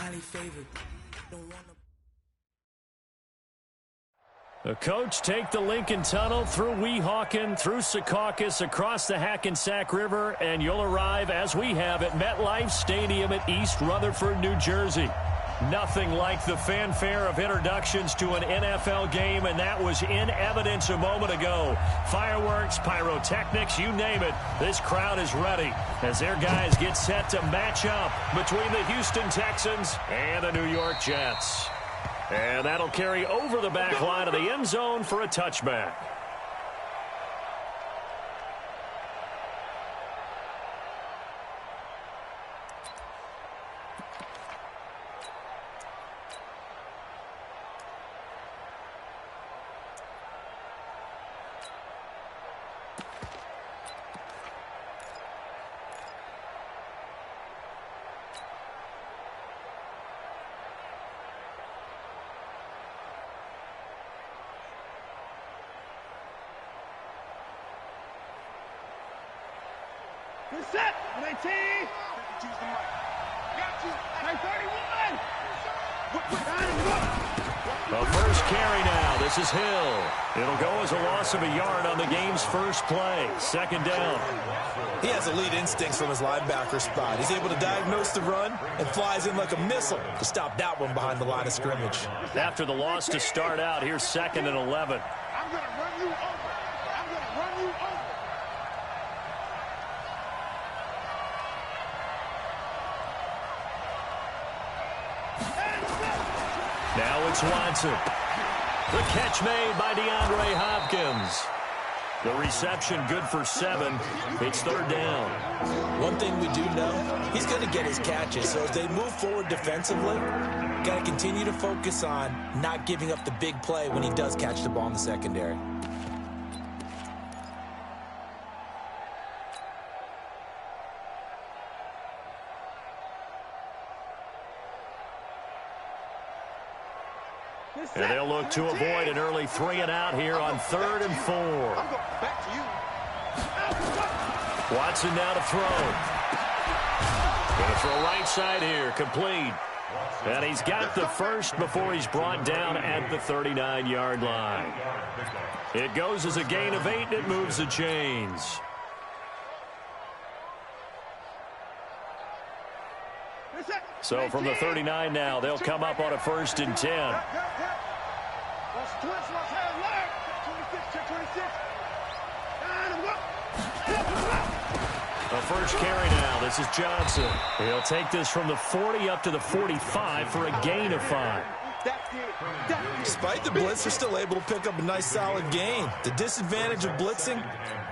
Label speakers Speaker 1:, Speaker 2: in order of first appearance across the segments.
Speaker 1: highly favored. Don't wanna...
Speaker 2: The coach take the Lincoln Tunnel through Weehawken, through Secaucus, across the Hackensack River, and you'll arrive, as we have, at MetLife Stadium at East Rutherford, New Jersey. Nothing like the fanfare of introductions to an NFL game, and that was in evidence a moment ago. Fireworks, pyrotechnics, you name it. This crowd is ready as their guys get set to match up between the Houston Texans and the New York Jets. And that'll carry over the back line of the end zone for a touchback.
Speaker 3: Set, 19. Choose the mic. Got you. 31.
Speaker 2: The first carry now. This is Hill. It'll go as a loss of a yard on the game's first play. Second down.
Speaker 4: He has elite instincts from his linebacker spot. He's able to diagnose the run and flies in like a missile to stop that one behind the line of scrimmage.
Speaker 2: After the loss to start out, here's 2nd and 11.
Speaker 3: I'm going to run you over. I'm going to run you over.
Speaker 2: Now it's Watson. The catch made by DeAndre Hopkins. The reception good for 7. It's 3rd down.
Speaker 4: One thing we do know, he's going to get his catches. So as they move forward defensively, got to continue to focus on not giving up the big play when he does catch the ball in the secondary.
Speaker 2: And they'll look to avoid an early 3 and out here on 3rd and 4.
Speaker 3: Back to you.
Speaker 2: Watson now to throw. Going to throw right side here, complete. And he's got the first before he's brought down at the 39-yard line. It goes as a gain of 8, and it moves the chains. So from the 39 now, they'll come up on a 1st and 10. The first carry now. This is Johnson. He'll take this from the 40 up to the 45 for a gain of 5.
Speaker 4: Despite the blitz, they're still able to pick up a nice solid gain. The disadvantage of blitzing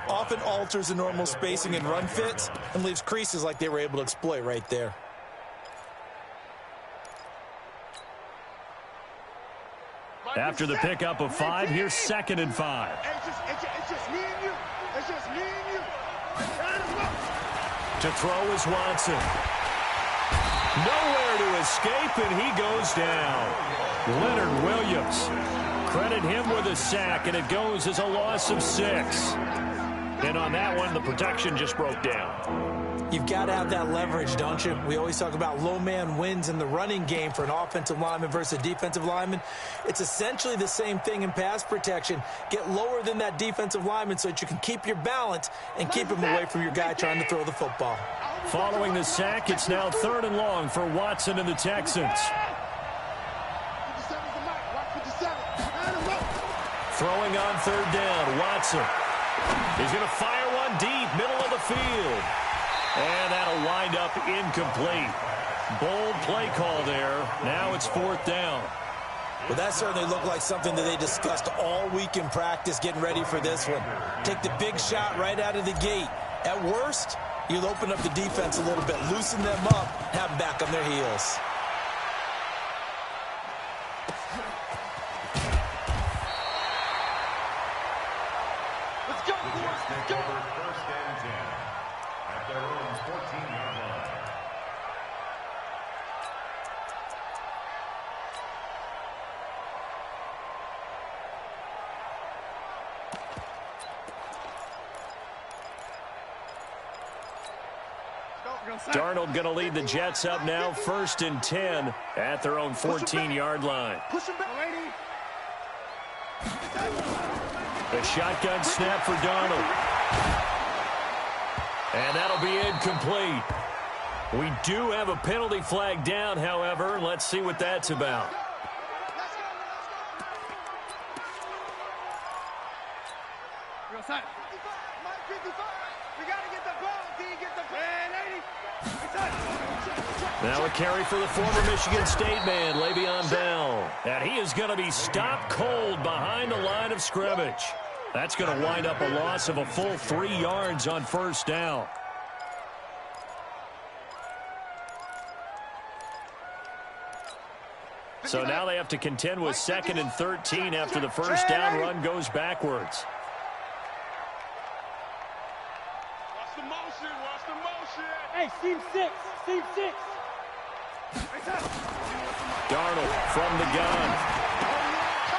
Speaker 4: often alters the normal spacing and run fits and leaves creases like they were able to exploit right there.
Speaker 2: After the pickup of 5, here's 2nd and 5.
Speaker 3: It's just me and you. It's just me and you.
Speaker 2: To throw is Watson. Nowhere to escape, and he goes down. Leonard Williams. Credit him with a sack, and it goes as a loss of 6. And on that one, the protection just broke down.
Speaker 4: You've got to have that leverage, don't you? We always talk about low man wins in the running game for an offensive lineman versus a defensive lineman. It's essentially the same thing in pass protection. Get lower than that defensive lineman so that you can keep your balance and keep him away from your guy trying to throw the football.
Speaker 2: Following the sack, it's now 3rd and long for Watson and the Texans. Throwing on 3rd down, Watson. He's going to fire one deep, middle of the field. And that'll wind up incomplete. Bold play call there. Now it's 4th down.
Speaker 4: Well, that certainly looked like something that they discussed all week in practice getting ready for this one. Take the big shot right out of the gate. At worst, you'll open up the defense a little bit, loosen them up, have them back on their heels.
Speaker 3: Let's go, boys. Let's go.
Speaker 5: 1st and 10 at their own 14-yard line.
Speaker 3: Go.
Speaker 2: Darnold going to lead the Jets up now, 1st and 10 at their own 14-yard line.
Speaker 3: Push him back.
Speaker 2: The shotgun snap for Darnold. And that'll be incomplete. We do have a penalty flag down, however. Let's see what that's about. Now a carry for the former Michigan State man, Le'Veon Bell. And he is going to be stopped cold behind the line of scrimmage. That's going to wind up a loss of a full 3 yards on 1st down. So now they have to contend with 2nd and 13 after the 1st down run goes backwards.
Speaker 3: Watch the motion. Watch the motion.
Speaker 6: Hey, seam 6. Seam 6.
Speaker 2: Darnold from the gun.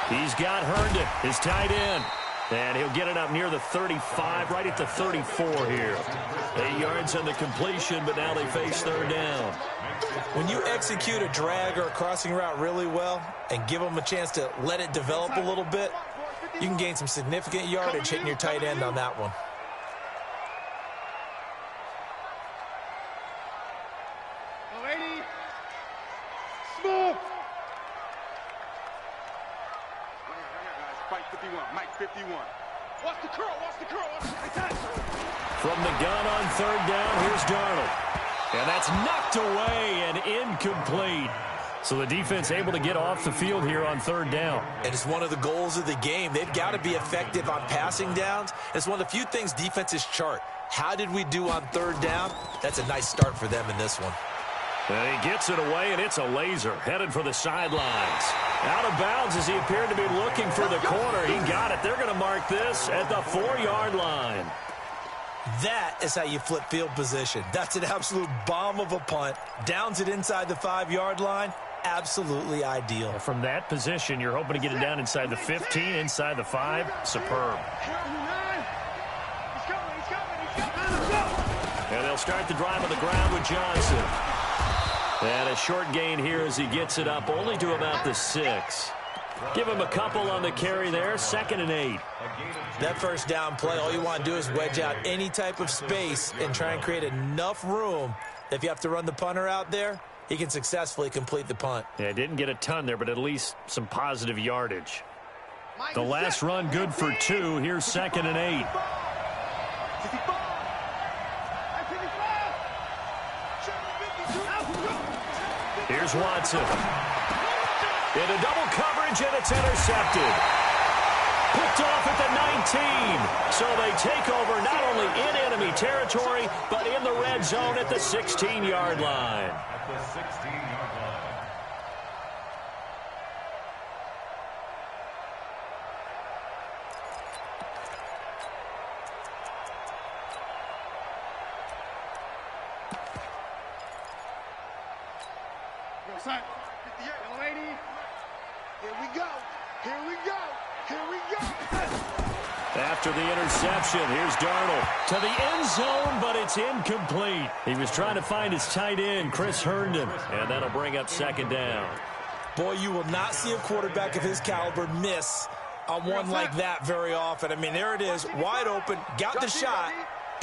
Speaker 2: He's got Herndon, his tight end. And he'll get it up near the 35, right at the 34 here. 8 yards on the completion, but now they face 3rd down.
Speaker 4: When you execute a drag or a crossing route really well and give them a chance to let it develop a little bit, you can gain some significant yardage hitting your tight end on that one.
Speaker 3: Watch the curl, watch the curl, watch the
Speaker 2: From the gun on 3rd down, here's Darnold. And that's knocked away and incomplete. So the defense able to get off the field here on 3rd down.
Speaker 4: And it's one of the goals of the game. They've got to be effective on passing downs. It's one of the few things defenses chart. How did we do on 3rd down? That's a nice start for them in this one.
Speaker 2: And he gets it away, and it's a laser headed for the sidelines. Out of bounds as he appeared to be looking for the corner. He got it. They're going to mark this at the 4-yard line.
Speaker 4: That is how you flip field position. That's an absolute bomb of a punt. Downs it inside the 5-yard line. Absolutely ideal.
Speaker 2: From that position, you're hoping to get it down inside the 15, inside the 5. Superb. And they'll start the drive on the ground with Johnson. And a short gain here as he gets it up only to about the 6. Give him a couple on the carry there. 2nd and 8.
Speaker 4: That 1st down play, all you want to do is wedge out any type of space and try and create enough room that if you have to run the punter out there, he can successfully complete the punt.
Speaker 2: Yeah, didn't get a ton there, but at least some positive yardage. The last run good for 2. Here's 2nd and 8. Here's Watson. Into double coverage, and it's intercepted. Picked off at the 19. So they take over not only in enemy territory, but in the red zone at the 16-yard line.
Speaker 5: At the 16-yard line.
Speaker 3: Here we go. Here we go. Here we go.
Speaker 2: After the interception, here's Darnold to the end zone, but it's incomplete. He was trying to find his tight end, Chris Herndon, and that'll bring up 2nd down.
Speaker 4: Boy, you will not see a quarterback of his caliber miss on one like that very often. I mean, there it is, wide open, got the shot,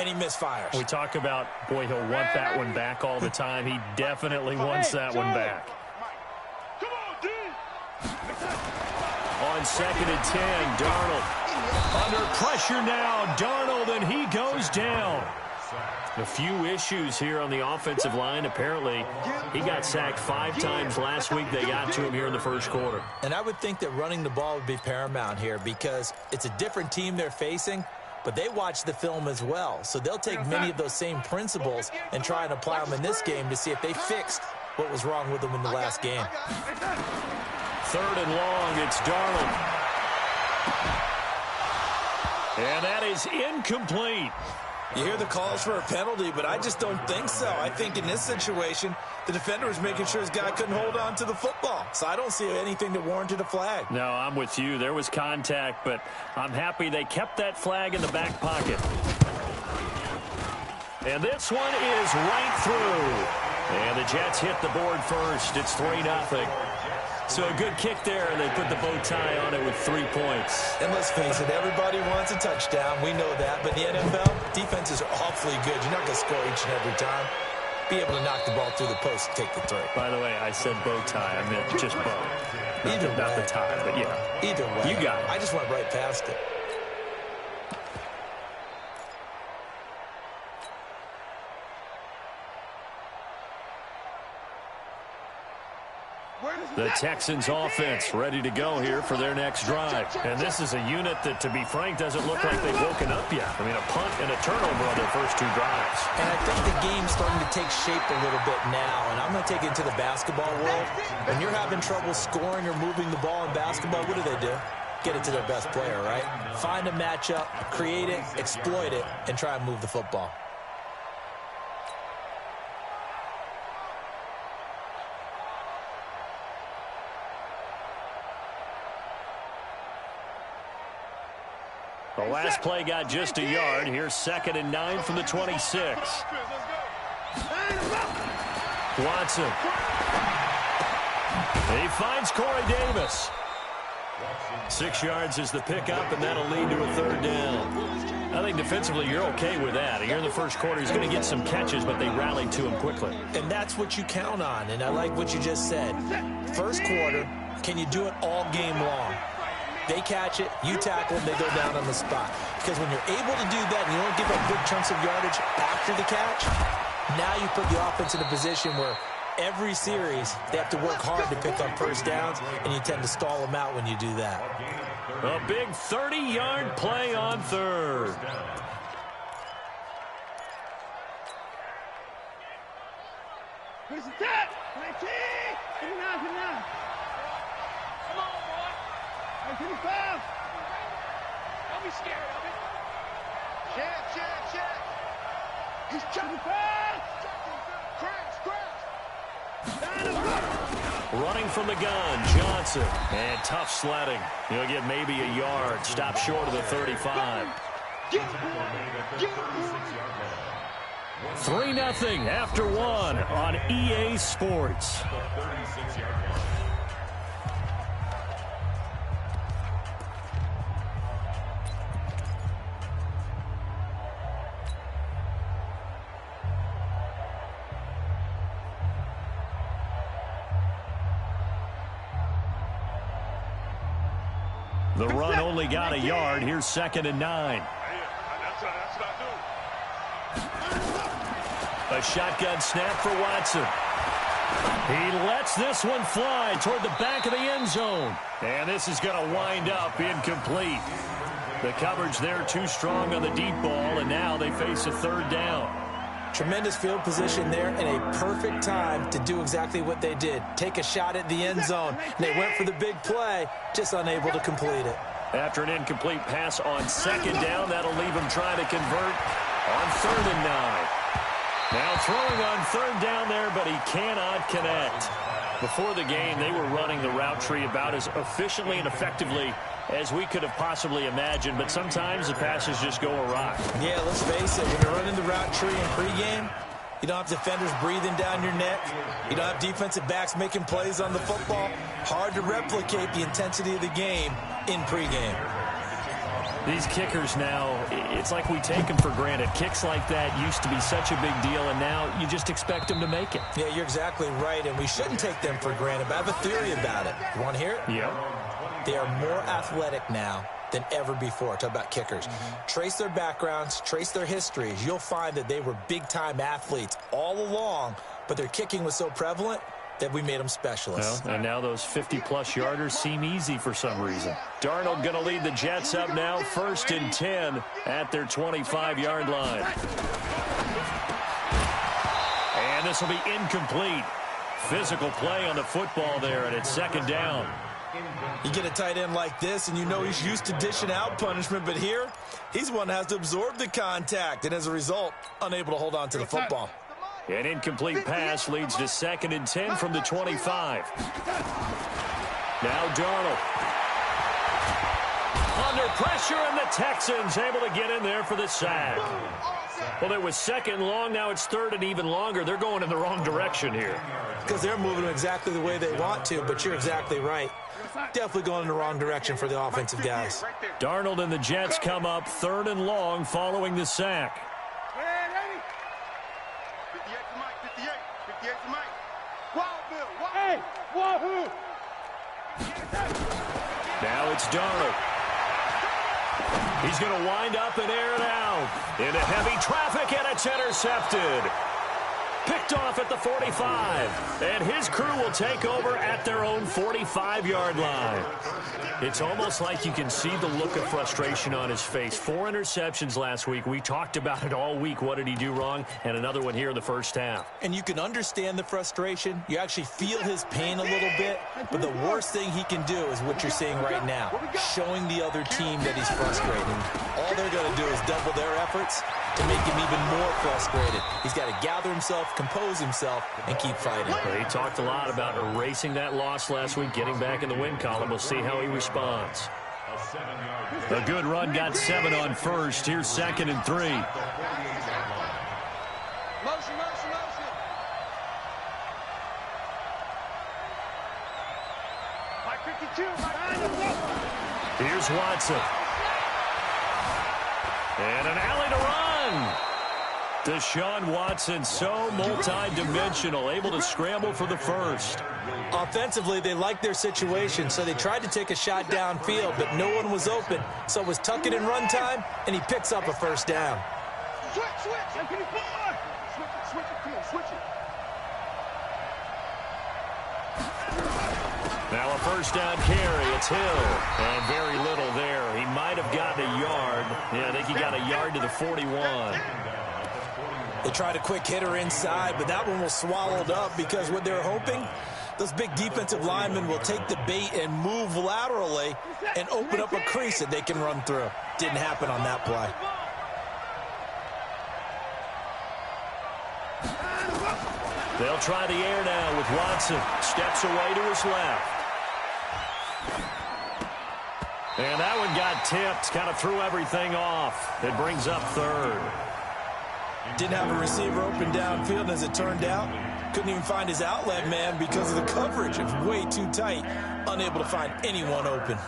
Speaker 4: and he misfires.
Speaker 2: We talk about, boy, he'll want that one back all the time. He definitely wants that one back. On 2nd and 10, Darnold. Under pressure now, Darnold, and he goes down. A few issues here on the offensive line. Apparently, he got sacked 5 times last week. They got to him here in the 1st quarter.
Speaker 4: And I would think that running the ball would be paramount here because it's a different team they're facing, but they watch the film as well. So they'll take many of those same principles and try and apply them in this game to see if they fixed what was wrong with them in the last game.
Speaker 2: 3rd and long, it's Darnold. And that is incomplete.
Speaker 4: You hear the calls for a penalty, but I just don't think so. I think in this situation, the defender was making sure his guy couldn't hold on to the football. So I don't see anything that warranted a flag.
Speaker 2: No, I'm with you. There was contact, but I'm happy they kept that flag in the back pocket. And this one is right through. And the Jets hit the board first. It's 3-0. So a good kick there, and they put the bow tie on it with 3 points.
Speaker 4: And let's face it, everybody wants a touchdown. We know that. But in the NFL, defenses are awfully good. You're not going to score each and every time. Be able to knock the ball through the post and take the three.
Speaker 2: By the way, I said bow tie. I meant just bow. Not the tie, but yeah.
Speaker 4: Either way.
Speaker 2: You got it.
Speaker 4: I just went right past it.
Speaker 2: The Texans offense ready to go here for their next drive. And this is a unit that, to be frank, doesn't look like they've woken up yet. I mean, a punt and a turnover on their first 2 drives.
Speaker 4: And I think the game's starting to take shape a little bit now. And I'm going to take it to the basketball world. When you're having trouble scoring or moving the ball in basketball, what do? Get it to their best player, right? Find a matchup, create it, exploit it, and try and move the football.
Speaker 2: The last play got just a yard. Here's 2nd and 9 from the 26. Watson. He finds Corey Davis. 6 yards is the pickup, and that'll lead to a 3rd down. I think defensively you're okay with that. Here in the first quarter, he's going to get some catches, but they rallied to him quickly.
Speaker 4: And that's what you count on, and I like what you just said. First quarter, can you do it all game long? They catch it, you tackle them, they go down on the spot. Because when you're able to do that and you don't give up big chunks of yardage after the catch, now you put the offense in a position where every series they have to work hard to pick up first downs, and you tend to stall them out when you do that.
Speaker 2: A big 30-yard play on 3rd.
Speaker 3: Where's the tap? 19! 59. Come on, boy. 55. Don't be scared of it. Check. He's jumping fast. Crash.
Speaker 2: Running from the gun, Johnson. And tough sledding. He'll get maybe a yard. Stop short of the 35. 3-0 after 1 on EA Sports. The run only got a yard. Here's 2nd and 9. A shotgun snap for Watson. He lets this one fly toward the back of the end zone. And this is going to wind up incomplete. The coverage there too strong on the deep ball, and now they face a 3rd down.
Speaker 4: Tremendous field position there and a perfect time to do exactly what they did. Take a shot at the end zone. And they went for the big play, just unable to complete it.
Speaker 2: After an incomplete pass on 2nd down, that'll leave him trying to convert on 3rd and 9. Now throwing on 3rd down there, but he cannot connect. Before the game, they were running the route tree about as efficiently and effectively as we could have possibly imagined, but sometimes the passes just go awry.
Speaker 4: Yeah, let's face it, when you're running the route tree in pregame, you don't have defenders breathing down your neck. You don't have defensive backs making plays on the football. Hard to replicate the intensity of the game in pregame.
Speaker 2: These kickers now, it's like we take them for granted. Kicks like that used to be such a big deal, and now you just expect them to make it.
Speaker 4: Yeah, you're exactly right, and we shouldn't take them for granted, but I have a theory about it. You want to hear it?
Speaker 2: Yeah.
Speaker 4: They are more athletic now than ever before. Talk about kickers. Trace their backgrounds, trace their histories. You'll find that they were big-time athletes all along, but their kicking was so prevalent that we made them specialists.
Speaker 2: Well, and now those 50-plus yarders seem easy for some reason. Darnold going to lead the Jets up now, 1st and 10 at their 25-yard line. And this will be incomplete. Physical play on the football there, and it's 2nd down.
Speaker 4: You get a tight end like this, and you know he's used to dishing out punishment, but here, he's one that has to absorb the contact, and as a result, unable to hold on to the football.
Speaker 2: An incomplete pass leads to 2nd and 10 from the 25. Now Darnold. Under pressure, and the Texans able to get in there for the sack. Well, it was second and long. Now it's third and even longer. They're going in the wrong direction here.
Speaker 4: Because they're moving exactly the way they want to, but you're exactly right. Definitely going in the wrong direction for the offensive guys.
Speaker 2: Darnold and the Jets come up third and long following the sack.
Speaker 3: 58 to Mike, 58. 58 to Mike. Wildville,
Speaker 6: Hey, wahoo!
Speaker 2: Now it's Darnold. He's going to wind up and air it out. Into heavy traffic, and it's intercepted. Picked off at the 45. And his crew will take over at their own 45-yard line. It's almost like you can see the look of frustration on his face. 4 interceptions last week. We talked about it all week. What did he do wrong? And another one here in the first half.
Speaker 4: And you can understand the frustration. You actually feel his pain a little bit. But the worst thing he can do is what you're seeing right now, showing the other team that he's frustrated. All they're going to do is double their efforts to make him even more frustrated. He's got to gather himself, compose himself, and keep fighting.
Speaker 2: Well, he talked a lot about erasing that loss last week, getting back in the win column. We'll see how he responds. A good run, got 7 on first. Here's second and 3.
Speaker 3: Motion, motion, motion. Mike 52, behind him.
Speaker 2: Here's Watson. And an alley to run. Deshaun Watson, so multi-dimensional, able to scramble for the first.
Speaker 4: Offensively, they liked their situation, so they tried to take a shot downfield, but no one was open. So it was tuck it in run time, and he picks up a first down.
Speaker 3: Switch, switch. Switch it, come on, switch it.
Speaker 2: Now a first down carry. It's Hill. And very little there. He might have gotten a yard. Yeah, I think he got a yard to the 41.
Speaker 4: They tried a quick hitter inside, but that one was swallowed up because what they're hoping, those big defensive linemen will take the bait and move laterally and open up a crease that they can run through. Didn't happen on that play.
Speaker 2: They'll try the air now with Watson. Steps away to his left. And that one got tipped. Kind of threw everything off. It brings up third.
Speaker 4: Didn't have a receiver open downfield, as it turned out. Couldn't even find his outlet man because of the coverage. It was way too tight. Unable to find anyone open.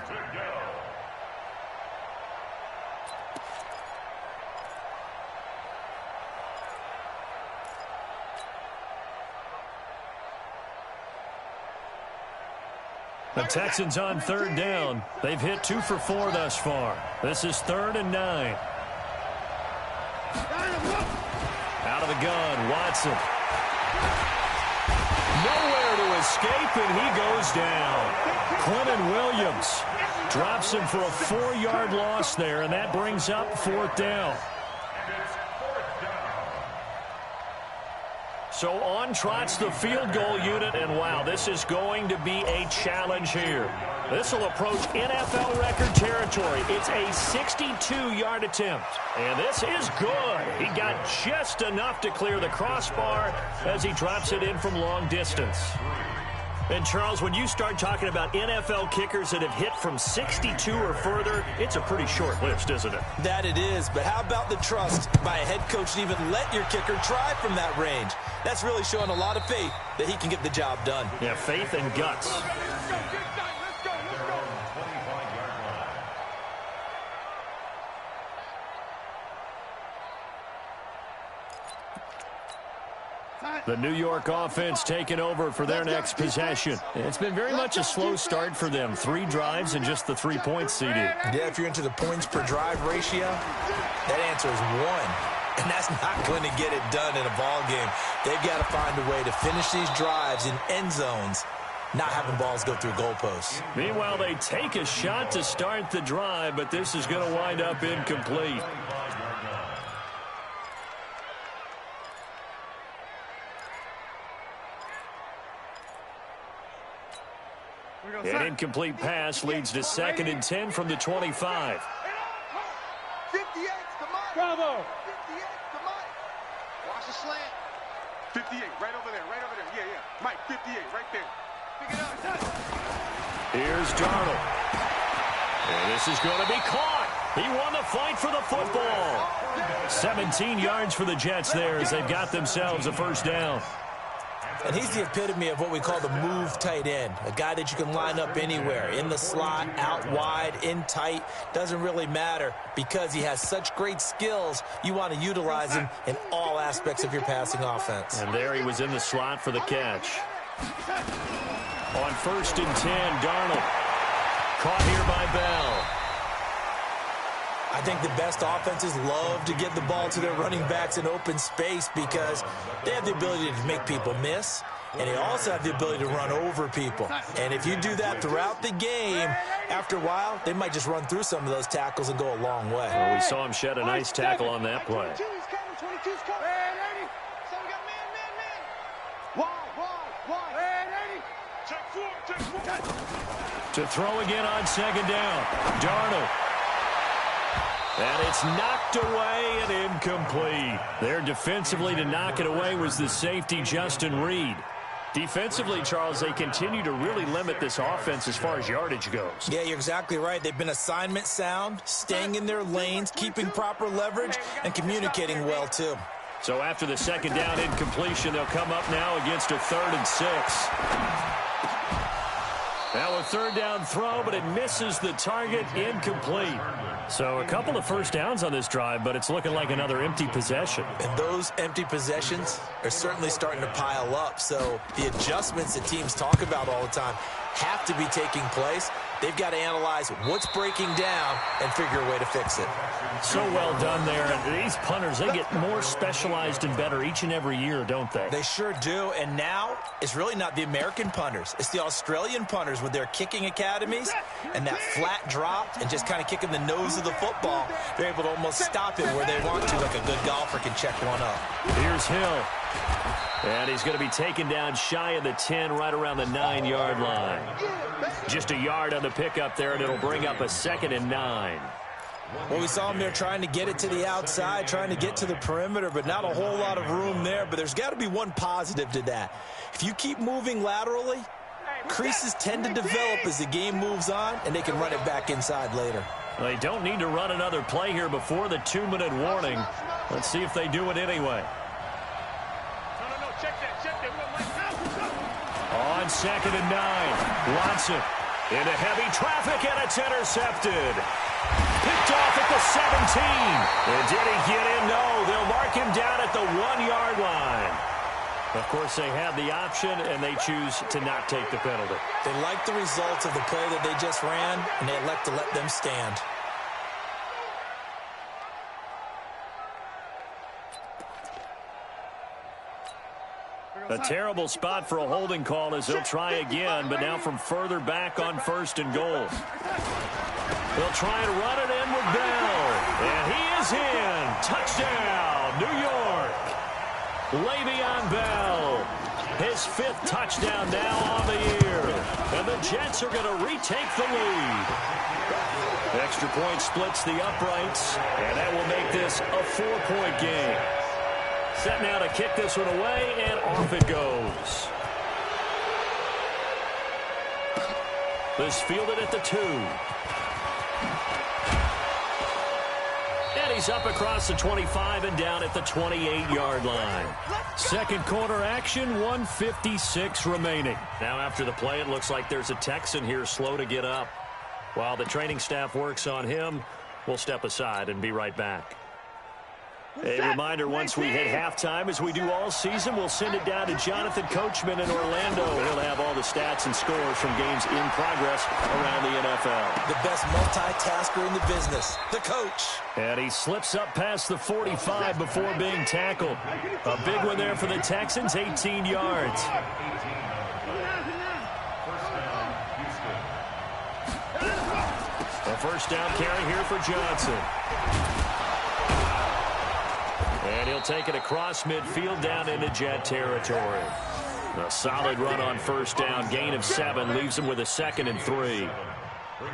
Speaker 2: The Texans on third down. They've hit 2 for 4 thus far. This is 3rd and 9. Out of the gun, Watson. Nowhere to escape, and he goes down. Quentin Williams drops him for a 4-yard loss there, and that brings up 4th down. So on trots the field goal unit, and wow, this is going to be a challenge here. This will approach NFL record territory. It's a 62-yard attempt, and this is good. He got just enough to clear the crossbar as he drops it in from long distance. And, Charles, when you start talking about NFL kickers that have hit from 62 or further, it's a pretty short list, isn't it?
Speaker 4: That it is, but how about the trust by a head coach to even let your kicker try from that range? That's really showing a lot of faith that he can get the job done.
Speaker 2: Yeah, faith and guts. The New York offense taking over for their next possession. It's been very much a slow start for them. 3 drives and just the 3 points CD.
Speaker 4: Yeah, if you're into the points per drive ratio, that answer is 1. And that's not going to get it done in a ball game. They've got to find a way to finish these drives in end zones, not having balls go through goalposts.
Speaker 2: Meanwhile, they take a shot to start the drive, but this is going to wind up incomplete. An incomplete pass leads to 2nd and 10 from the 25.
Speaker 3: 58 to Mike.
Speaker 6: Bravo.
Speaker 3: 58 to Mike. Watch the slant. 58, right over there, Yeah, yeah. Mike, 58, right there. Pick it up.
Speaker 2: Here's Darnold. And this is going to be caught. He won the fight for the football. 17 yards for the Jets there as they've got themselves a first down.
Speaker 4: And he's the epitome of what we call the move tight end, a guy that you can line up anywhere, in the slot, out wide, in tight, doesn't really matter because he has such great skills. You want to utilize him in all aspects of your passing offense.
Speaker 2: And there he was in the slot for the catch. On 1st and 10, Darnold. Caught here by Bell.
Speaker 4: I think the best offenses love to get the ball to their running backs in open space because they have the ability to make people miss, and they also have the ability to run over people. And if you do that throughout the game, after a while, they might just run through some of those tackles and go a long way.
Speaker 2: Well, we saw him shed a nice tackle on that play. To throw again on 2nd down. Darnold. And it's knocked away and incomplete. There defensively to knock it away was the safety, Justin Reed. Defensively, Charles, they continue to really limit this offense as far as yardage goes.
Speaker 4: Yeah, you're exactly right. They've been assignment sound, staying in their lanes, keeping proper leverage, and communicating well, too.
Speaker 2: So after the 2nd down incompletion, they'll come up now against a 3rd and 6. Now a 3rd down throw, but it misses the target, incomplete. So a couple of first downs on this drive, but it's looking like another empty possession.
Speaker 4: And those empty possessions are certainly starting to pile up. So the adjustments that teams talk about all the time have to be taking place. They've got to analyze what's breaking down and figure a way to fix it.
Speaker 2: So well done there. And these punters, they get more specialized and better each and every year, don't they?
Speaker 4: They sure do. And now it's really not the American punters. It's the Australian punters with their kicking academies and that flat drop and just kind of kicking the nose of the football. They're able to almost stop it where they want to, like a good golfer can check one up.
Speaker 2: Here's Hill. And he's going to be taken down shy of the 10, right around the 9-yard line. Just a yard on the pickup there, and it'll bring up a 2nd and 9.
Speaker 4: Well, we saw him there trying to get it to the outside, trying to get to the perimeter, but not a whole lot of room there. But there's got to be one positive to that. If you keep moving laterally, creases tend to develop as the game moves on, and they can run it back inside later.
Speaker 2: Well, they don't need to run another play here before the 2-minute warning. Let's see if they do it anyway. On 2nd and 9, Watson into heavy traffic, and it's intercepted. Picked off at the 17. And did he get in? No, they'll mark him down at the 1-yard line. Of course, they have the option, and they choose to not take the penalty.
Speaker 4: They like the results of the play that they just ran, and they elect to let them stand.
Speaker 2: A terrible spot for a holding call as they'll try again, but now from further back on 1st and goal. They'll try and run it in with Bell. And he is in. Touchdown, New York. Le'Veon Bell. His 5th touchdown now on the year. And the Jets are going to retake the lead. Extra point splits the uprights, and that will make this a 4-point game. Set now to kick this one away, and off it goes. This fielded at the 2. And he's up across the 25 and down at the 28-yard line. Second quarter action, 1:56 remaining. Now after the play, it looks like there's a Texan here slow to get up. While the training staff works on him, we'll step aside and be right back. A reminder, once we hit halftime, as we do all season, we'll send it down to Jonathan Coachman in Orlando. He'll have all the stats and scores from games in progress around the NFL.
Speaker 4: The best multitasker in the business, the coach.
Speaker 2: And he slips up past the 45 before being tackled. A big one there for the Texans, 18 yards. A first down carry here for Johnson. And he'll take it across midfield down into Jet territory. A solid run on first down. Gain of 7 leaves him with a 2nd and 3.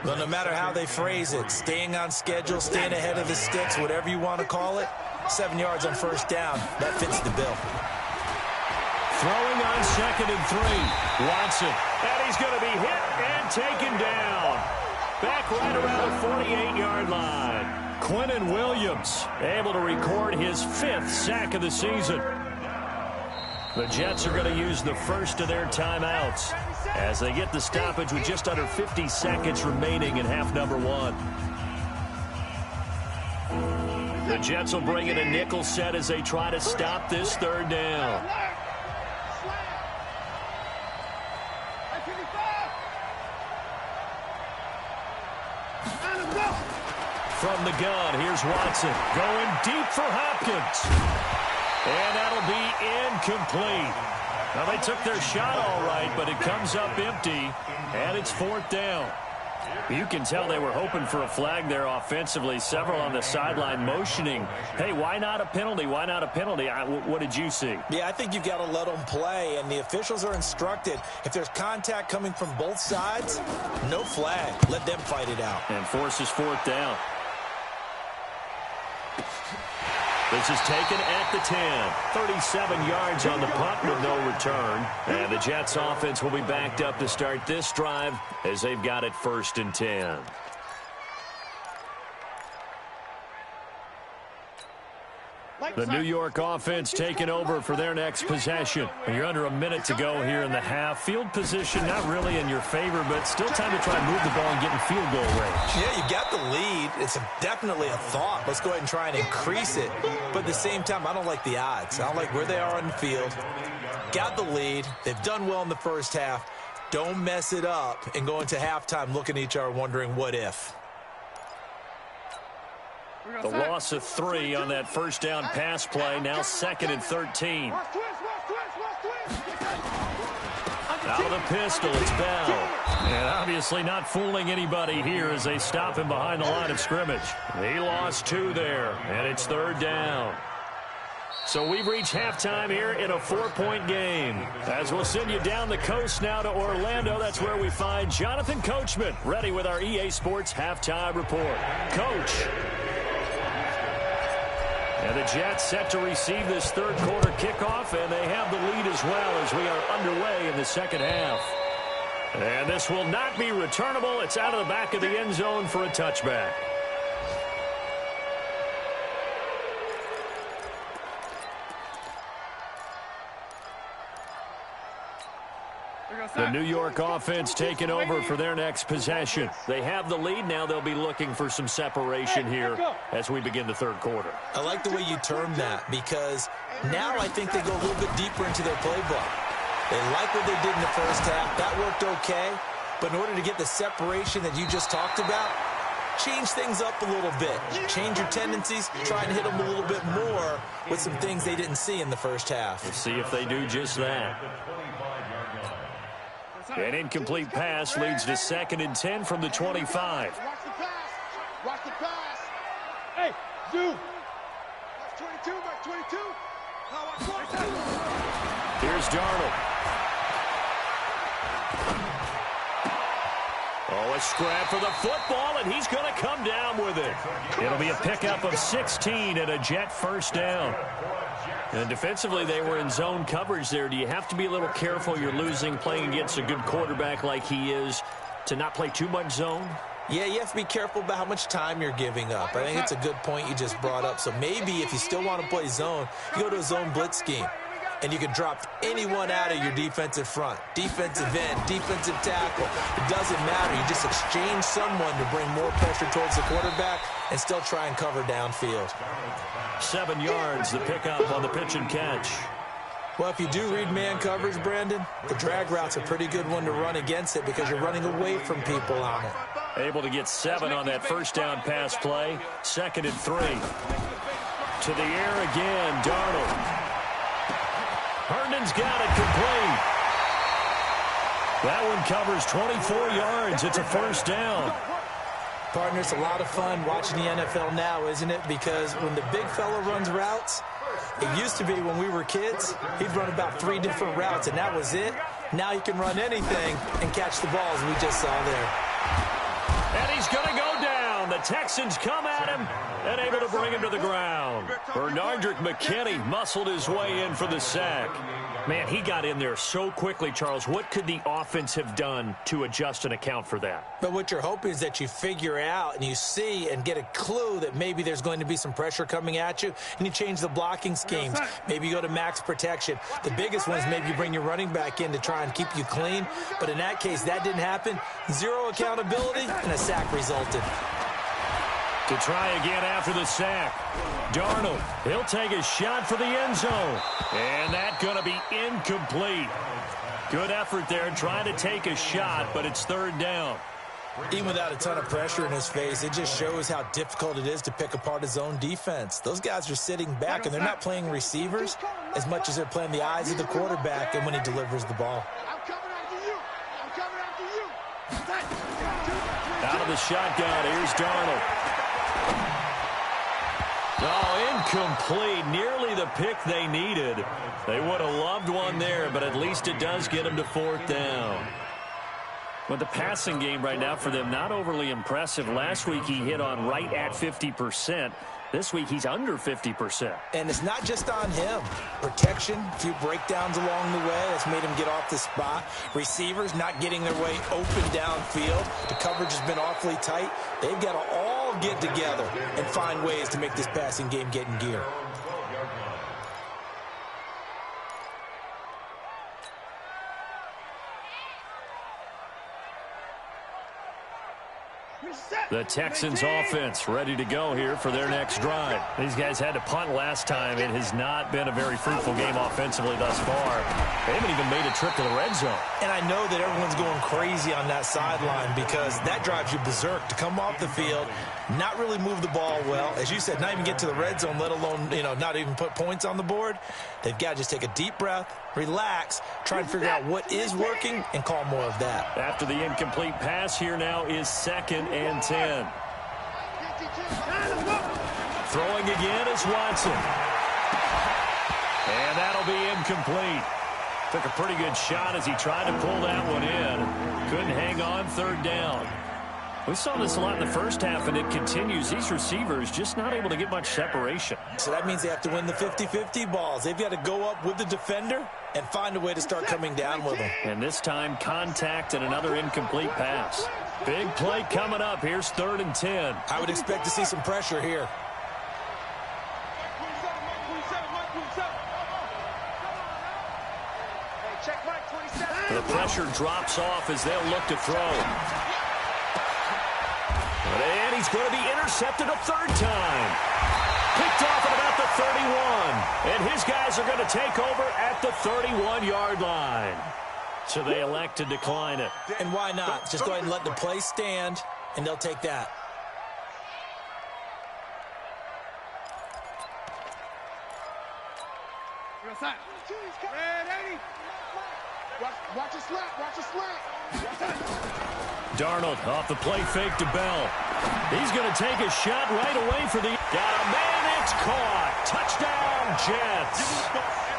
Speaker 4: Well, no matter how they phrase it, staying on schedule, staying ahead of the sticks, whatever you want to call it, 7 yards on first down, that fits the bill.
Speaker 2: Throwing on 2nd and 3. Watson. And he's going to be hit and taken down. back right around the 48-yard line. Quinnen Williams able to record his 5th sack of the season. The Jets are going to use the first of their timeouts as they get the stoppage with just under 50 seconds remaining in half number 1. The Jets will bring in a nickel set as they try to stop this 3rd down. From the gun, here's Watson going deep for Hopkins. And that'll be incomplete. Now, they took their shot all right, but it comes up empty, and it's 4th down. You can tell they were hoping for a flag there offensively. Several on the sideline motioning, hey, why not a penalty? Why not a penalty? What did you see?
Speaker 4: Yeah, I think you've got to let them play, and the officials are instructed, if there's contact coming from both sides, no flag. Let them fight it out.
Speaker 2: And forces 4th down. This is taken at the 10. 37 yards on the punt with no return. And the Jets offense will be backed up to start this drive as they've got it 1st and 10. The New York offense taking over for their next possession. You're under a minute to go here in the half. Field position not really in your favor, but still time to try and move the ball and get in field goal range.
Speaker 4: Yeah, you got the lead. It's definitely a thought. Let's go ahead and try and increase it. But at the same time, I don't like the odds. I don't like where they are on the field. Got the lead. They've done well in the first half. Don't mess it up and go into halftime looking at each other wondering what if.
Speaker 2: The loss of 3 on that first down pass play. Now 2nd and 13. Out of the pistol, it's Bell. And obviously not fooling anybody here as they stop him behind the line of scrimmage. He lost 2 there, and it's 3rd down. So we've reached halftime here in a 4-point game. As we'll send you down the coast now to Orlando, that's where we find Jonathan Coachman, ready with our EA Sports Halftime Report. Coach. And the Jets set to receive this 3rd quarter kickoff, and they have the lead as well as we are underway in the 2nd half. And this will not be returnable. It's out of the back of the end zone for a touchback. The New York offense taking over for their next possession. They have the lead. Now they'll be looking for some separation here as we begin the 3rd quarter.
Speaker 4: I like the way you term that because now I think they go a little bit deeper into their playbook. They like what they did in the first half. That worked okay. But in order to get the separation that you just talked about, change things up a little bit. Change your tendencies. Try and hit them a little bit more with some things they didn't see in the first half.
Speaker 2: We'll see if they do just that. An incomplete pass leads to 2nd and 10 from the 25.
Speaker 3: Watch the pass. Watch the pass.
Speaker 6: Hey, zoom.
Speaker 3: Watch 22, watch 22. Now watch 22.
Speaker 2: Here's Darnold. Oh, a scrap for the football, and he's going to come down with it. It'll be a pickup of 16 and a Jet 1st down. And defensively, they were in zone coverage there. Do you have to be a little careful? You're losing, playing against a good quarterback like he is, to not play too much zone?
Speaker 4: Yeah, you have to be careful about how much time you're giving up. I think it's a good point you just brought up. So maybe if you still want to play zone, you go to a zone blitz scheme. And you can drop anyone out of your defensive front. Defensive end, defensive tackle. It doesn't matter. You just exchange someone to bring more pressure towards the quarterback and still try and cover downfield.
Speaker 2: 7 yards, the pickup on the pitch and catch.
Speaker 4: Well, if you do read man coverage, Brandon, the drag route's a pretty good one to run against it because you're running away from people on it.
Speaker 2: Able to get 7 on that first down pass play. 2nd and 3. To the air again, Darnold. Herndon's got it complete. That one covers 24 yards. It's a 1st down.
Speaker 4: Partner, it's a lot of fun watching the NFL now, isn't it? Because when the big fella runs routes, it used to be when we were kids, he'd run about 3 different routes, and that was it. Now he can run anything and catch the balls we just saw there.
Speaker 2: And he's going to go down. and the Texans come at him and able to bring him to the ground. Bernardrick McKinney muscled his way in for the sack. Man, he got in there so quickly, Charles. What could the offense have done to adjust and account for that?
Speaker 4: But what you're hoping is that you figure out and you see and get a clue that maybe there's going to be some pressure coming at you, and you change the blocking schemes. Maybe you go to max protection. The biggest one is maybe you bring your running back in to try and keep you clean. But in that case, that didn't happen. Zero accountability, and a sack resulted.
Speaker 2: To try again after the sack. Darnold, he'll take a shot for the end zone. And that's going to be incomplete. Good effort there trying to take a shot, but it's third down.
Speaker 4: Even without a ton of pressure in his face, it just shows how difficult it is to pick apart his own defense. Those guys are sitting back, and they're not playing receivers as much as they're playing the eyes of the quarterback and when he delivers the ball.
Speaker 3: I'm coming after you. I'm coming after you.
Speaker 2: Out of the shotgun, here's Darnold. Oh, incomplete. Nearly the pick they needed. They would have loved one there, but at least it does get them to fourth down. Well, the passing game right now for them, not overly impressive. Last week he hit on right at 50%. This week he's under 50%.
Speaker 4: And it's not just on him. Protection, a few breakdowns along the way. That's made him get off the spot. Receivers not getting their way open downfield. The coverage has been awfully tight. They've got to all get together and find ways to make this passing game get in gear.
Speaker 2: The Texans offense ready to go here for their next drive. These guys had to punt last time. It has not been a very fruitful game offensively thus far. They haven't even made a trip to the red zone. And I know that everyone's going crazy on that sideline because that drives you berserk to come off the field, not really move the ball well. As you said, not even get to the red zone, let alone, not even put points on the board. They've got to just take a deep breath, relax, try and figure out what is working and call more of that. After the incomplete pass, here now is 2nd and 10. Throwing again is Watson. And that'll be incomplete. Took a pretty good shot as he tried to pull that one in. Couldn't hang on, third down. We saw this a lot in the first half, and it continues. These receivers just not able to get much separation.
Speaker 4: So that means they have to win the 50-50 balls. They've got to go up with the defender and find a way to start coming down with them.
Speaker 2: And this time, contact and another incomplete pass. Big play coming up. Here's 3rd and 10.
Speaker 4: I would expect to see some pressure here.
Speaker 2: The pressure drops off as they'll look to throw. And he's going to be intercepted a third time. Picked off at about the 31. And his guys are going to take over at the 31-yard line. So they elect to decline it.
Speaker 4: And why not? Just go ahead and let the play stand, and they'll take that.
Speaker 3: Watch a slant. Watch a slant.
Speaker 2: Darnold off the play fake to Bell. He's going to take a shot right away for the... Got a man, it's caught. Touchdown, Jets.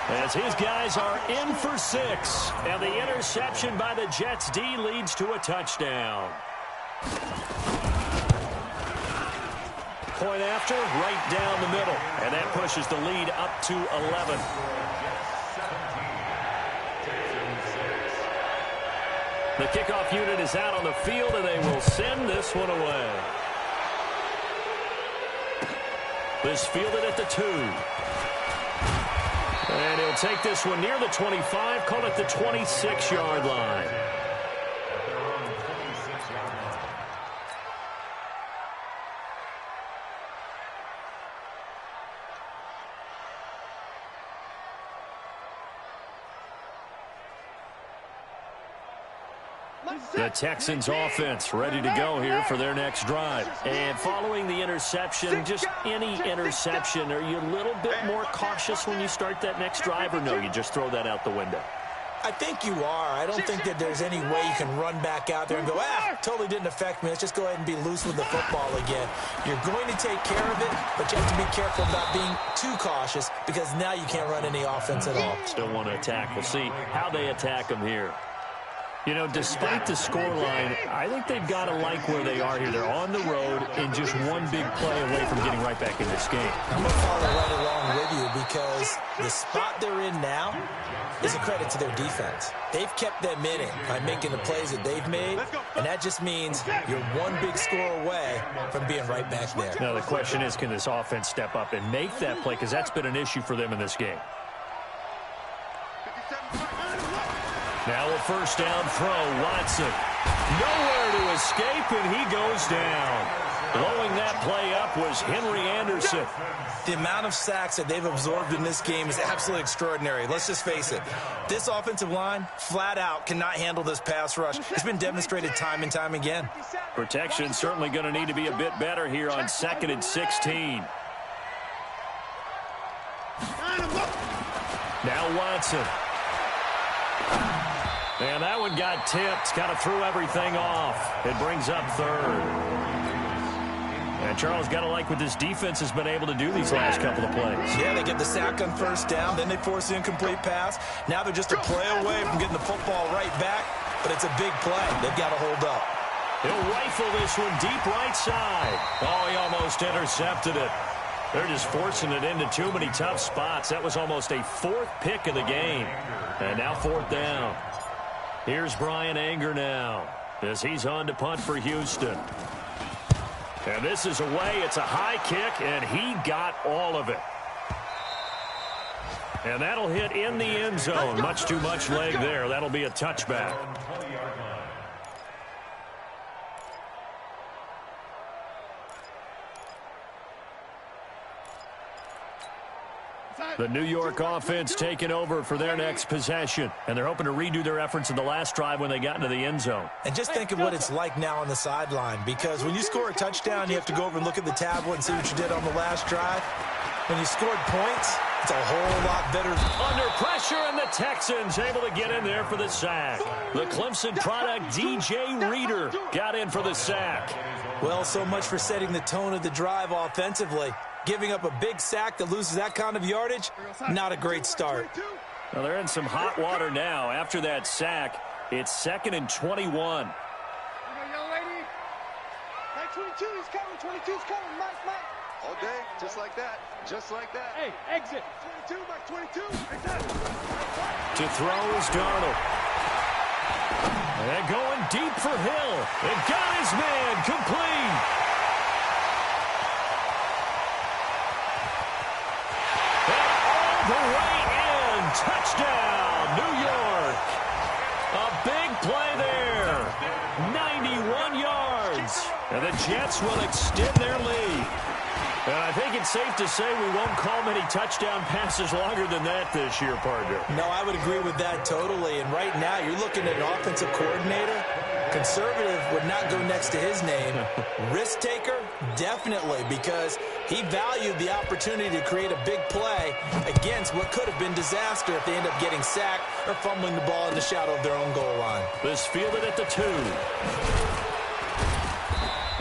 Speaker 2: As his guys are in for 6. And the interception by the Jets D leads to a touchdown. Point after, right down the middle. And that pushes the lead up to 11. The kickoff unit is out on the field, and they will send this one away. This fielded at the 2. And he'll take this one near the 25, call it the 26-yard line. The Texans offense ready to go here for their next drive. And following the interception, just any interception, are you a little bit more cautious when you start that next drive, or no, you just throw that out the window?
Speaker 4: I think you are. I don't think that there's any way you can run back out there and go, totally didn't affect me. Let's just go ahead and be loose with the football again. You're going to take care of it, but you have to be careful about being too cautious because now you can't run any offense at all.
Speaker 2: Still want to attack. We'll see how they attack them here. You know, despite the scoreline, I think they've got to like where they are here. They're on the road and just one big play away from getting right back in this game.
Speaker 4: I'm going to follow right along with you because the spot they're in now is a credit to their defense. They've kept them in it by making the plays that they've made, and that just means you're one big score away from being right back there.
Speaker 2: Now, the question is, can this offense step up and make that play? Because that's been an issue for them in this game. Now a first down throw, Watson. Nowhere to escape, and he goes down. Blowing that play up was Henry Anderson.
Speaker 4: The amount of sacks that they've absorbed in this game is absolutely extraordinary. Let's just face it. This offensive line, flat out, cannot handle this pass rush. It's been demonstrated time and time again.
Speaker 2: Protection certainly going to need to be a bit better here on 2nd and 16. Now Watson. And that one got tipped, kind of threw everything off. It brings up 3rd. And Charles, got to like what this defense has been able to do these last couple of plays.
Speaker 4: Yeah, they get the sack on first down, then they force the incomplete pass. Now they're just a play away from getting the football right back, but it's a big play. They've got to hold up.
Speaker 2: He'll rifle this one deep right side. Oh, he almost intercepted it. They're just forcing it into too many tough spots. That was almost a 4th pick of the game. And now 4th down. Here's Brian Anger now as he's on to punt for Houston. And this is away. It's a high kick, and he got all of it. And that'll hit in the end zone. Much too much leg there. That'll be a touchback. The New York offense taking over for their next possession. And they're hoping to redo their efforts in the last drive when they got into the end zone.
Speaker 4: And just think of what it's like now on the sideline. Because when you score a touchdown, you have to go over and look at the tablet and see what you did on the last drive. When you scored points, it's a whole lot better.
Speaker 2: Under pressure, and the Texans able to get in there for the sack. The Clemson product, DJ Reader, got in for the sack.
Speaker 4: Well, so much for setting the tone of the drive offensively. Giving up a big sack that loses that kind of yardage, not a great start.
Speaker 2: Well, they're in some hot water now. After that sack, it's 2nd and 21.
Speaker 6: Young lady. Mike 22, he's coming. 22's coming. Mike.
Speaker 3: All day, just like that. Just like that.
Speaker 6: Hey, exit. 22, Mike 22. Exit.
Speaker 2: To throw is Darnold. And going deep for Hill. It got his man complete. The way in. Touchdown, New York. A big play there. 91 yards. And the Jets will extend their lead. And I think it's safe to say we won't call many touchdown passes longer than that this year, partner.
Speaker 4: No, I would agree with that totally. And right now, you're looking at an offensive coordinator. Conservative would not go next to his name. Risk taker, definitely, because he valued the opportunity to create a big play against what could have been disaster if they end up getting sacked or fumbling the ball in the shadow of their own goal line.
Speaker 2: This fielded at the 2.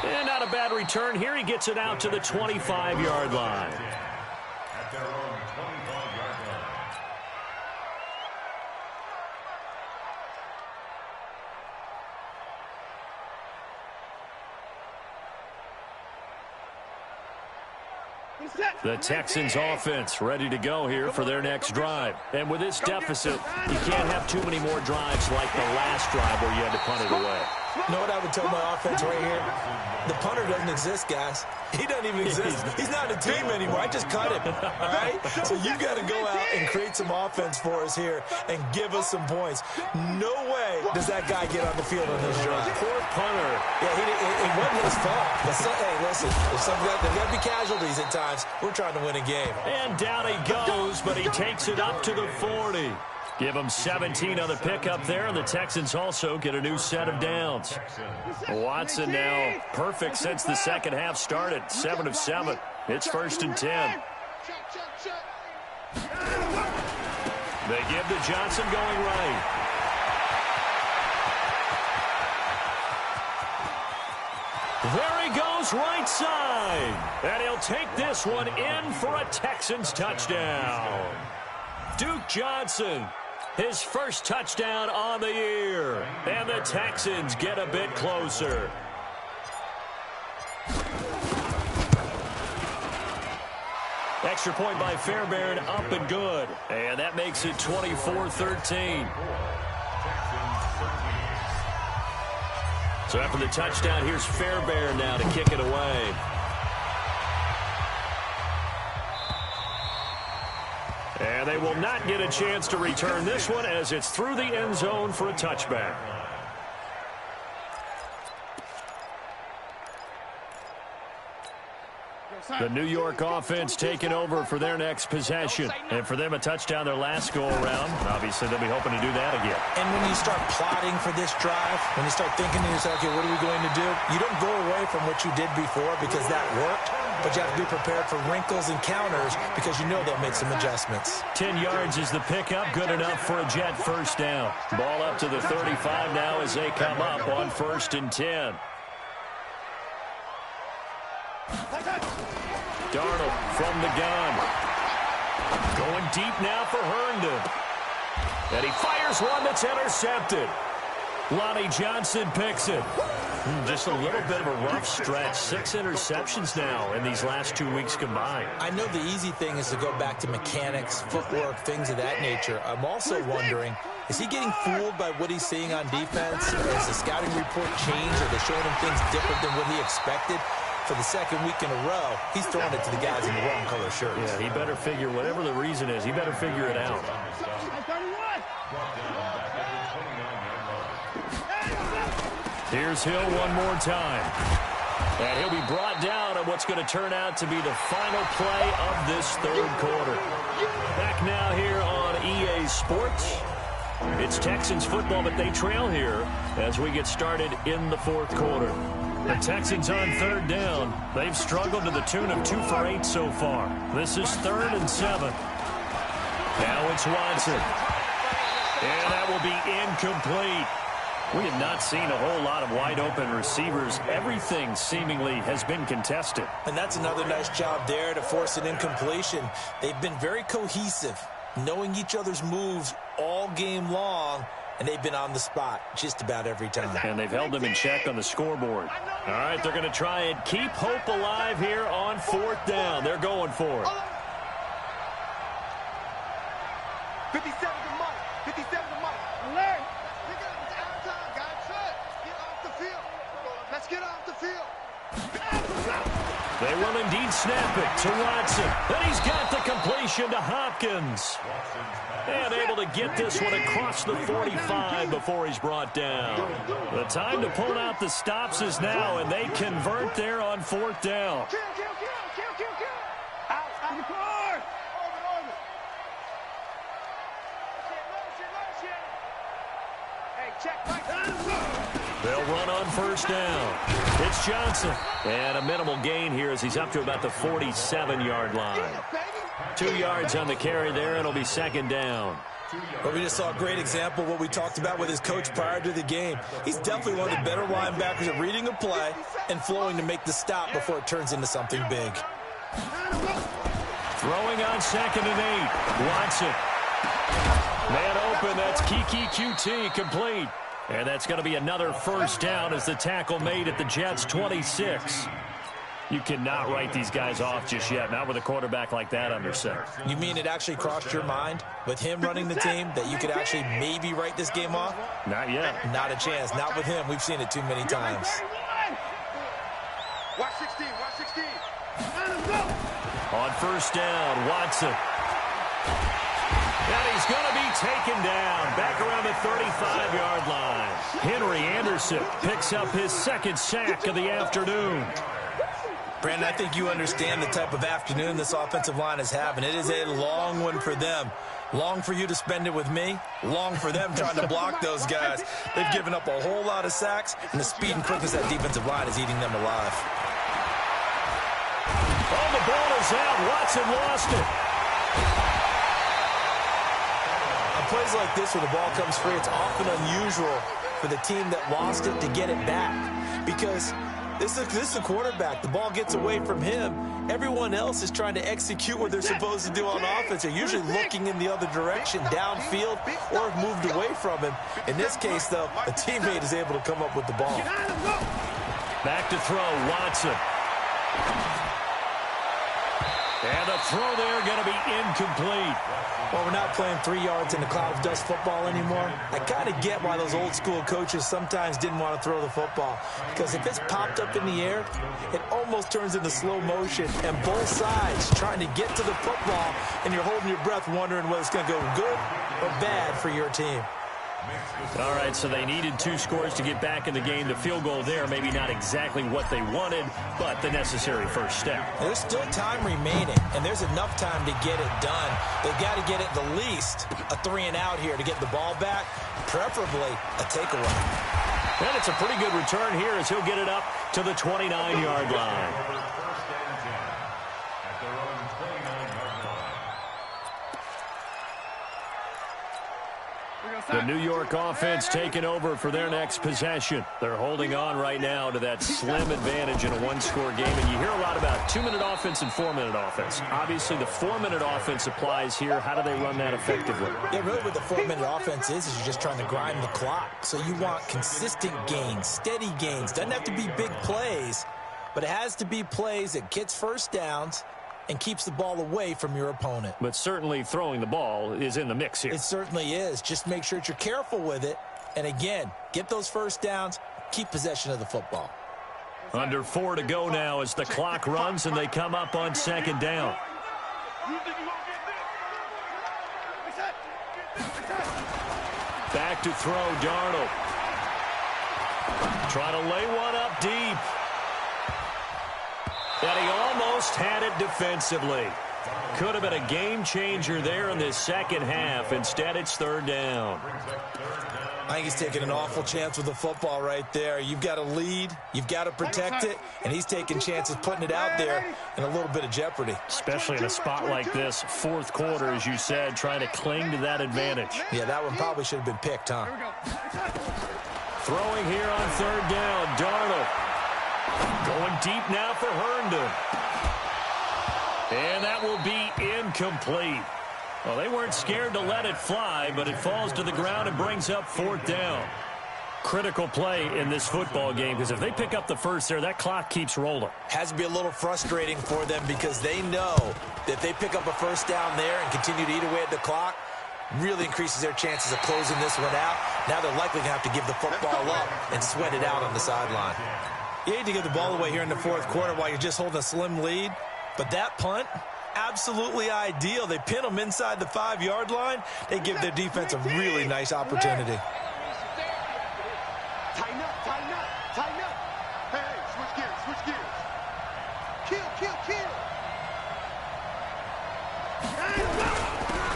Speaker 2: And not a bad return here. He gets it out to the 25-yard line.
Speaker 5: At their own 25-yard line.
Speaker 2: The Texans offense ready to go here for their next drive. And with this deficit, you can't have too many more drives like the last drive where you had to punt it away.
Speaker 4: You know what I would tell my offense right here? The punter doesn't exist, guys. He doesn't even exist. He's not a team anymore. I just cut him, all right? So you've got to go out and create some offense for us here and give us some points. No way does that guy get on the field on this drive.
Speaker 2: Poor punter.
Speaker 4: Yeah, it wasn't his fault. Hey, listen, there's got to be casualties at times. We're trying to win a game.
Speaker 2: And down he goes, but he takes it up to the 40. Give them 17 on the pickup there, and the Texans also get a new set of downs. Watson now perfect since the second half started, 7 of 7. It's 1st and 10. They give to Johnson going right. There he goes right side. And he'll take this one in for a Texans touchdown. Duke Johnson His first touchdown on the year. And the Texans get a bit closer. Extra point by Fairbairn, up and good. And that makes it 24-13. So after the touchdown, here's Fairbairn now to kick it away. And they will not get a chance to return this one as it's through the end zone for a touchback. The New York offense taking over for their next possession. And for them, a touchdown their last go-around. Obviously, they'll be hoping to do that again.
Speaker 4: And when you start plotting for this drive, when you start thinking to yourself, okay, what are we going to do? You don't go away from what you did before because that worked, but you have to be prepared for wrinkles and counters because you know they'll make some adjustments.
Speaker 2: 10 yards is the pickup, good enough for a Jet first down. Ball up to the 35 now as they come up on 1st and 10. Darnold from the gun. Going deep now for Herndon. And he fires one that's intercepted. Lonnie Johnson picks it. Just a little bit of a rough stretch. 6 interceptions now in these last 2 weeks combined.
Speaker 4: I know the easy thing is to go back to mechanics, footwork, things of that nature. I'm also wondering, is he getting fooled by what he's seeing on defense? Has the scouting report changed? Are they showing him things different than what he expected? For the second week in a row, he's throwing it to the guys in the wrong color shirts.
Speaker 2: Yeah, he better figure, whatever the reason is, he better figure it out. Here's Hill one more time. And he'll be brought down on what's going to turn out to be the final play of this third quarter. Back now here on EA Sports. It's Texans football, but they trail here as we get started in the fourth quarter. The Texans on 3rd down. They've struggled to the tune of 2 for 8 so far. This is 3rd and 7. Now it's Watson. And that will be incomplete. We have not seen a whole lot of wide-open receivers. Everything seemingly has been contested.
Speaker 4: And that's another nice job there to force an incompletion. They've been very cohesive, knowing each other's moves all game long, and they've been on the spot just about every time.
Speaker 2: And they've held them in check on the scoreboard. All right, they're going to try and keep hope alive here on 4th down. They're going for it.
Speaker 3: 57 to Mike. 57 to Mike.
Speaker 6: Larry, pick up. It's out of time, guys. Get off the field. Let's get off the field.
Speaker 2: They will indeed snap it to Watson. Then he's got the completion to Hopkins. And able to get this one across the 45 before he's brought down. The time to pull out the stops is now, and they convert there on 4th down.
Speaker 6: Kill. Out the car. Orbit. Motion. Hey, check, Mike.
Speaker 2: They'll run on 1st down. It's Johnson. And a minimal gain here as he's up to about the 47-yard line. 2 yards on the carry there, and it'll be 2nd down.
Speaker 4: But we just saw a great example of what we talked about with his coach prior to the game. He's definitely one of the better linebackers at reading a play and flowing to make the stop before it turns into something big.
Speaker 2: Throwing on 2nd and 8. Watson. Man open, that's Kiki QT complete. And that's going to be another 1st down as the tackle made at the Jets' 26. You cannot write these guys off just yet, not with a quarterback like that under center.
Speaker 4: You mean it actually crossed your mind with him running the team that you could actually maybe write this game off?
Speaker 2: Not yet.
Speaker 4: Not a chance. Not with him. We've seen it too many times.
Speaker 3: Watch 16.
Speaker 2: On 1st down, Watson. And he's going to be taken down back around the 35-yard line. Henry Anderson picks up his 2nd sack of the afternoon.
Speaker 4: Brandon, I think you understand the type of afternoon this offensive line is having. It is a long one for them. Long for you to spend it with me. Long for them trying to block those guys. They've given up a whole lot of sacks, and the speed and quickness of that defensive line is eating them alive.
Speaker 2: Oh, the ball is out. Watson lost it.
Speaker 4: On plays like this where the ball comes free, it's often unusual for the team that lost it to get it back. Because This is a quarterback. The ball gets away from him. Everyone else is trying to execute what they're supposed to do on offense. They're usually looking in the other direction, downfield, or have moved away from him. In this case, though, a teammate is able to come up with the ball.
Speaker 2: Back to throw, Watson. And the throw there going to be incomplete.
Speaker 4: Well, we're not playing 3 yards in the cloud of dust football anymore. I kind of get why those old school coaches sometimes didn't want to throw the football. Because if it's popped up in the air, it almost turns into slow motion. And both sides trying to get to the football, and you're holding your breath wondering whether it's going to go good or bad for your team.
Speaker 2: All right, so they needed 2 scores to get back in the game. The field goal there, maybe not exactly what they wanted, but the necessary first step.
Speaker 4: There's still time remaining, and there's enough time to get it done. They've got to get at the least a 3-and-out here to get the ball back, preferably a takeaway.
Speaker 2: And it's a pretty good return here as he'll get it up to the 29-yard line. The New York offense taking over for their next possession. They're holding on right now to that slim advantage in a 1-score game. And you hear a lot about 2-minute offense and 4-minute offense. Obviously, the 4-minute offense applies here. How do they run that effectively?
Speaker 4: Yeah, really what the 4-minute offense is you're just trying to grind the clock. So you want consistent gains, steady gains. Doesn't have to be big plays, but it has to be plays that gets first downs and keeps the ball away from your opponent.
Speaker 2: But certainly throwing the ball is in the mix here.
Speaker 4: It certainly is. Just make sure that you're careful with it. And again, get those first downs, keep possession of the football.
Speaker 2: Under 4 to go now as the clock runs and they come up on 2nd down. Back to throw, Darnold. Trying to lay one up deep. And he almost had it defensively. Could have been a game changer there in this second half. Instead, it's 3rd down.
Speaker 4: I think he's taking an awful chance with the football right there. You've got to lead, you've got to protect it, and he's taking chances putting it out there in a little bit of jeopardy.
Speaker 2: Especially in a spot like this, 4th quarter, as you said, trying to cling to that advantage.
Speaker 4: Yeah, that one probably should have been picked, huh?
Speaker 2: Throwing here on 3rd down, Darnold. Going deep now for Herndon. And that will be incomplete. Well, they weren't scared to let it fly, but it falls to the ground and brings up 4th down. Critical play in this football game, because if they pick up the first there, that clock keeps rolling.
Speaker 4: Has to be a little frustrating for them because they know that if they pick up a first down there and continue to eat away at the clock, really increases their chances of closing this one out. Now they're likely going to have to give the football up and sweat it out on the sideline. You hate to give the ball away here in the 4th quarter while you're just holding a slim lead, but that punt, absolutely ideal. They pin them inside the 5-yard line. They give their defense a really nice opportunity.
Speaker 3: Tighten up, tighten up, tighten up. Hey, switch gears, switch gears. Kill.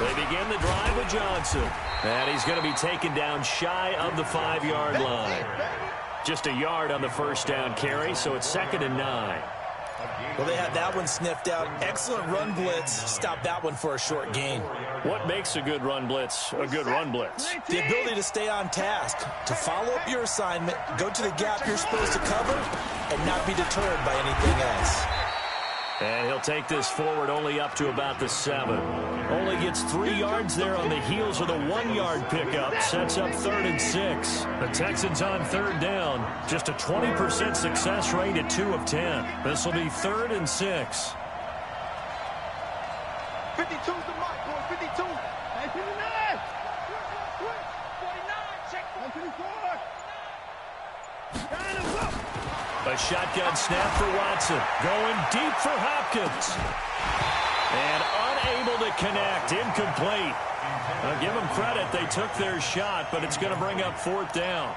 Speaker 2: They begin the drive with Johnson. And he's going to be taken down shy of the 5-yard line. Just a yard on the first down carry, so it's 2nd and 9.
Speaker 4: Well, they had that one sniffed out. Excellent run blitz. Stop that one for a short gain.
Speaker 2: What makes a good run blitz a good run blitz?
Speaker 4: The ability to stay on task, to follow up your assignment, go to the gap you're supposed to cover, and not be deterred by anything else.
Speaker 2: And he'll take this forward only up to about the 7. Only gets 3 yards there on the heels of the 1-yard pickup. Sets up 3rd and 6. The Texans on 3rd down. Just a 20% success rate at 2 of 10. This will be 3rd and 6.
Speaker 3: 52's the mark, boy. 52.
Speaker 6: 49. 49. Check 154.
Speaker 2: A shotgun snap for Watson. Going deep for Hopkins. And unable to connect. Incomplete. Now give them credit. They took their shot, but it's going to bring up 4th down.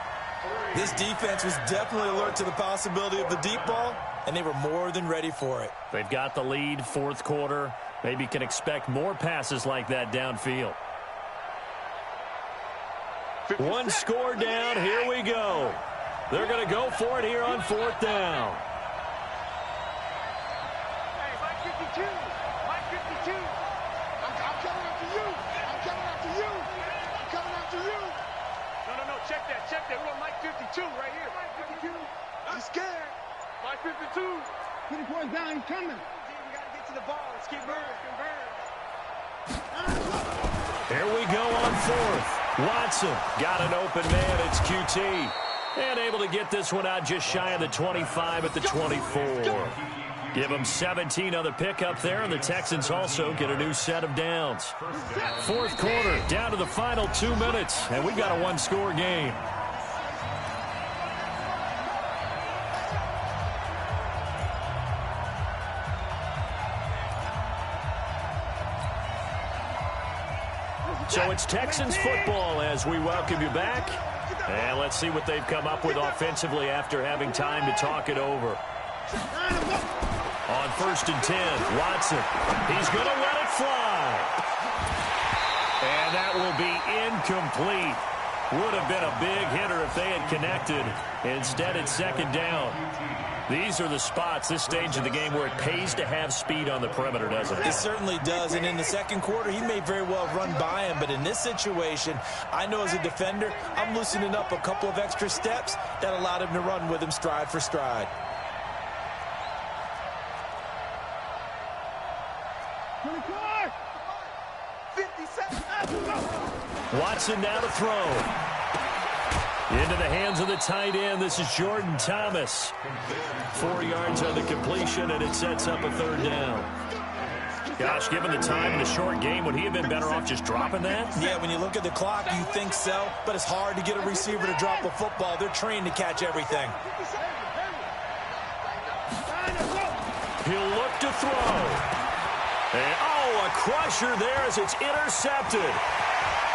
Speaker 4: This defense was definitely alert to the possibility of the deep ball, and they were more than ready for it.
Speaker 2: They've got the lead, 4th quarter. Maybe can expect more passes like that downfield. 1 score down. Here we go. They're going to go for it here on 4th down.
Speaker 3: Hey, Mike 52. Mike 52. I'm coming after you. I'm coming after you. I'm coming after you. No. Check that. We want Mike 52 right here. Mike 52. You scared?
Speaker 6: ball's down. He's coming.
Speaker 3: We got to get to the ball. Let's keep moving.
Speaker 2: Here we go on fourth. Watson got an open man. It's QT. And able to get this one out just shy of the 25 at the 24. Give them 17 on the pickup there, and the Texans also get a new set of downs. Fourth quarter, down to the final 2 minutes, and we've got a one-score game. So it's Texans football as we welcome you back. And let's see what they've come up with offensively after having time to talk it over. On 1st and 10, Watson. He's going to let it fly. And that will be incomplete. Would have been a big hitter if they had connected. Instead, it's second down. These are the spots, this stage of the game, where it pays to have speed on the perimeter, doesn't it?
Speaker 4: It certainly does, and in the second quarter, he may very well run by him, but in this situation, I know as a defender, I'm loosening up a couple of extra steps that allowed him to run with him stride for stride.
Speaker 6: 24.
Speaker 3: 57.
Speaker 2: Watson now to throw. Into the hands of the tight end. This is Jordan Thomas. 4 yards on the completion, and it sets up a third down. Gosh, given the time in the short game, would he have been better off just dropping that?
Speaker 4: Yeah, when you look at the clock, you think so, but it's hard to get a receiver to drop a football. They're trained to catch everything.
Speaker 2: He'll look to throw. And, a crusher there as it's intercepted.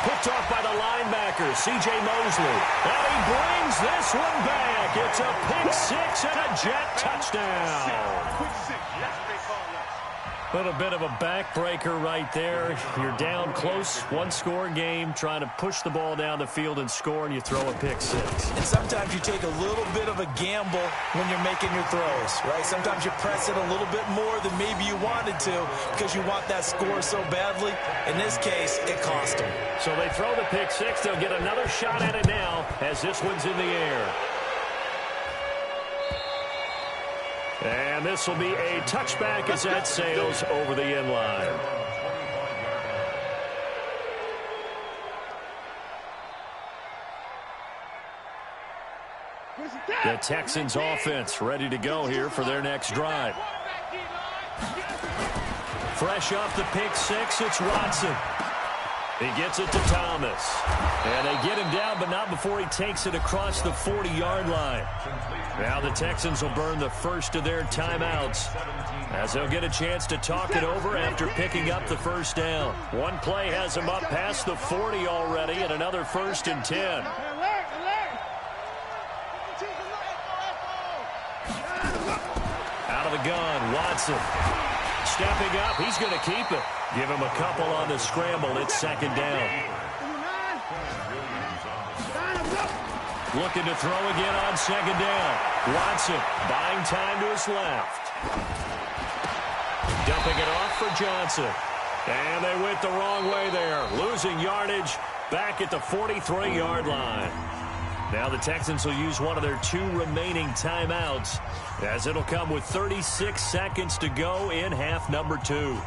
Speaker 2: Picked off by the linebacker, C.J. Mosley. And he brings this one back. It's a pick six and a Jet touchdown.
Speaker 3: Quick six. That's what they call us.
Speaker 2: A little bit of a backbreaker right there. You're down close, one-score game, trying to push the ball down the field and score, and you throw a pick six.
Speaker 4: And sometimes you take a little bit of a gamble when you're making your throws, right? Sometimes you press it a little bit more than maybe you wanted to because you want that score so badly. In this case, it cost them.
Speaker 2: So they throw the pick six. They'll get another shot at it now as this one's in the air. And this will be a touchback as that sails over the end line. The Texans offense ready to go here for their next drive. Fresh off the pick six, it's Watson. He gets it to Thomas. And they get him down, but not before he takes it across the 40-yard line. Now the Texans will burn the first of their timeouts as they'll get a chance to talk it over after picking up the first down. One play has them up past the 40 already, and another 1st and 10. Out of the gun, Watson. Stepping up, he's going to keep it. Give him a couple on the scramble. It's second down. Looking to throw again on second down. Watson buying time to his left. Dumping it off for Johnson. And they went the wrong way there. Losing yardage back at the 43-yard line. Now the Texans will use one of their 2 remaining timeouts as it'll come with 36 seconds to go in half number 2.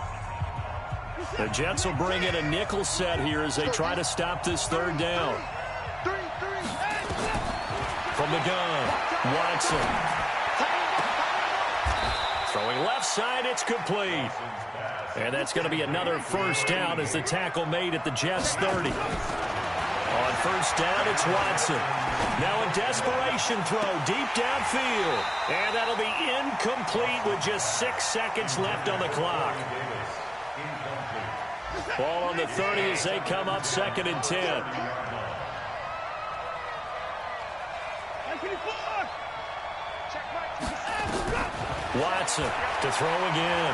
Speaker 2: The Jets will bring in a nickel set here as they try to stop this third down. From the gun, Watson. Throwing left side, it's complete. And that's going to be another first down as the tackle made at the Jets' 30. On first down, it's Watson. Now a desperation throw deep downfield. And that'll be incomplete with just 6 seconds left on the clock. Ball on the 30 as they come up 2nd and 10. Watson to throw again.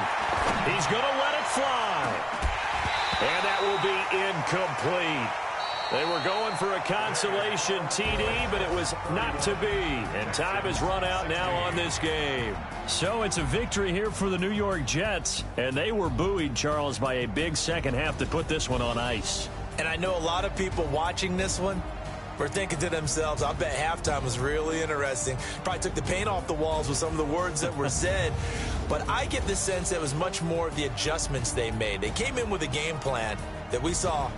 Speaker 2: He's going to let it fly. And that will be incomplete. They were going for a consolation TD, but it was not to be. And time has run out now on this game. So it's a victory here for the New York Jets. And they were buoyed, Charles, by a big second half to put this one on ice.
Speaker 4: And I know a lot of people watching this one were thinking to themselves, I bet halftime was really interesting. Probably took the paint off the walls with some of the words that were said. But I get the sense that it was much more of the adjustments they made. They came in with a game plan that we saw